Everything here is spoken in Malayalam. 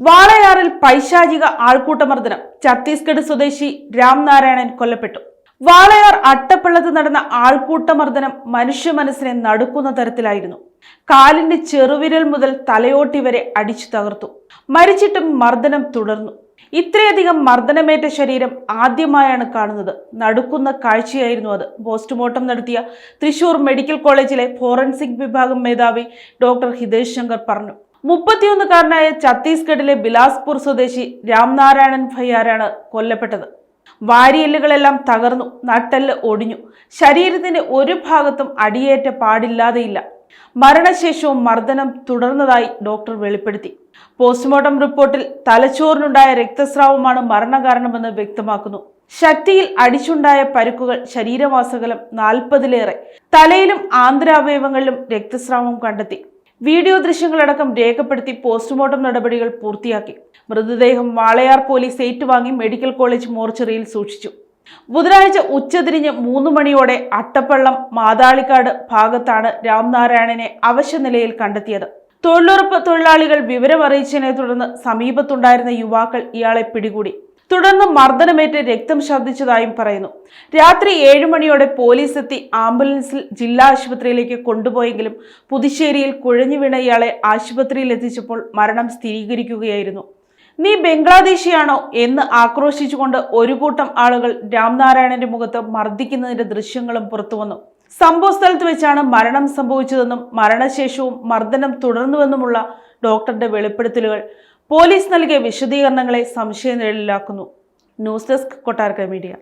വാളയാറിൽ പൈശാചിക ആൾക്കൂട്ടമർദ്ദനം. ഛത്തീസ്ഗഡ് സ്വദേശി രാംനാരായണൻ കൊല്ലപ്പെട്ടു. വാളയാർ അട്ടപ്പള്ളത്ത് നടന്ന ആൾക്കൂട്ടമർദ്ദനം മനുഷ്യ മനസ്സിനെ നടുക്കുന്ന തരത്തിലായിരുന്നു. കാലിന്റെ ചെറുവിരൽ മുതൽ തലയോട്ടി വരെ അടിച്ചു തകർത്തു. മരിച്ചിട്ടും മർദ്ദനം തുടർന്നു. ഇത്രയധികം മർദ്ദനമേറ്റ ശരീരം ആദ്യമായാണ് കാണുന്നത്. നടുക്കുന്ന കാഴ്ചയായിരുന്നു അത്. പോസ്റ്റ്മോർട്ടം നടത്തിയ തൃശൂർ മെഡിക്കൽ കോളേജിലെ ഫോറൻസിക് വിഭാഗം മേധാവി ഡോക്ടർ ഹിതേഷ് ശങ്കർ പറഞ്ഞു. 31കാരനായ ഛത്തീസ്ഗഡിലെ ബിലാസ്പൂർ സ്വദേശി രാംനാരായണൻ ഭയ്യാരാണ് കൊല്ലപ്പെട്ടത്. വാരിയെല്ലുകളെല്ലാം തകർന്നു, നട്ടെല്ല് ഒടിഞ്ഞു. ശരീരത്തിന്റെ ഒരു ഭാഗത്തും അടിയേറ്റ പാടില്ലാതെയില്ല. മരണശേഷവും മർദ്ദനം തുടർന്നതായി ഡോക്ടർ വെളിപ്പെടുത്തി. പോസ്റ്റ്മോർട്ടം റിപ്പോർട്ടിൽ തലച്ചോറിനുണ്ടായ രക്തസ്രാവമാണ് മരണകാരണമെന്ന് വ്യക്തമാക്കുന്നു. ശക്തിയിൽ അടിച്ചുണ്ടായ പരുക്കുകൾ ശരീരമാസകലം 40-ലേറെ. തലയിലും ആന്തരാവയവങ്ങളിലും രക്തസ്രാവം കണ്ടെത്തി. വീഡിയോ ദൃശ്യങ്ങളടക്കം രേഖപ്പെടുത്തി പോസ്റ്റ്മോർട്ടം നടപടികൾ പൂർത്തിയാക്കി. മൃതദേഹം വാളയാർ പോലീസ് ഏറ്റുവാങ്ങി മെഡിക്കൽ കോളേജ് മോർച്ചറിയിൽ സൂക്ഷിച്ചു. ബുധനാഴ്ച ഉച്ചതിരിഞ്ഞ് 3 മണിയോടെ അട്ടപ്പള്ളം മാതാളിക്കാട് ഭാഗത്താണ് രാംനാരായണനെ അവശനിലയിൽ കണ്ടെത്തിയത്. തൊഴിലുറപ്പ് തൊഴിലാളികൾ വിവരമറിയിച്ചതിനെ തുടർന്ന് സമീപത്തുണ്ടായിരുന്ന യുവാക്കൾ ഇയാളെ പിടികൂടി. തുടർന്ന് മർദ്ദനമേറ്റ് രക്തം ഛർദ്ദിച്ചതായും പറയുന്നു. രാത്രി 7 മണിയോടെ പോലീസ് എത്തി ആംബുലൻസിൽ ജില്ലാ ആശുപത്രിയിലേക്ക് കൊണ്ടുപോയെങ്കിലും പുതുശ്ശേരിയിൽ കുഴഞ്ഞു വീണ ഇയാളെ ആശുപത്രിയിൽ എത്തിച്ചപ്പോൾ മരണം സ്ഥിരീകരിക്കുകയായിരുന്നു. നീ ബംഗ്ലാദേശിയാണോ എന്ന് ആക്രോശിച്ചുകൊണ്ട് ഒരു കൂട്ടം ആളുകൾ രാംനാരായണന്റെ മുഖത്ത് മർദ്ദിക്കുന്നതിന്റെ ദൃശ്യങ്ങളും പുറത്തുവന്നു. സംഭവ സ്ഥലത്ത് വെച്ചാണ് മരണം സംഭവിച്ചതെന്നും മരണശേഷവും മർദ്ദനം തുടർന്നുവെന്നുമുള്ള ഡോക്ടറുടെ വെളിപ്പെടുത്തലുകൾ പോലീസ് നൽകിയ വിശദീകരണങ്ങളെ സംശയനിഴലിലാക്കുന്നു. News desk Kottarakkara media.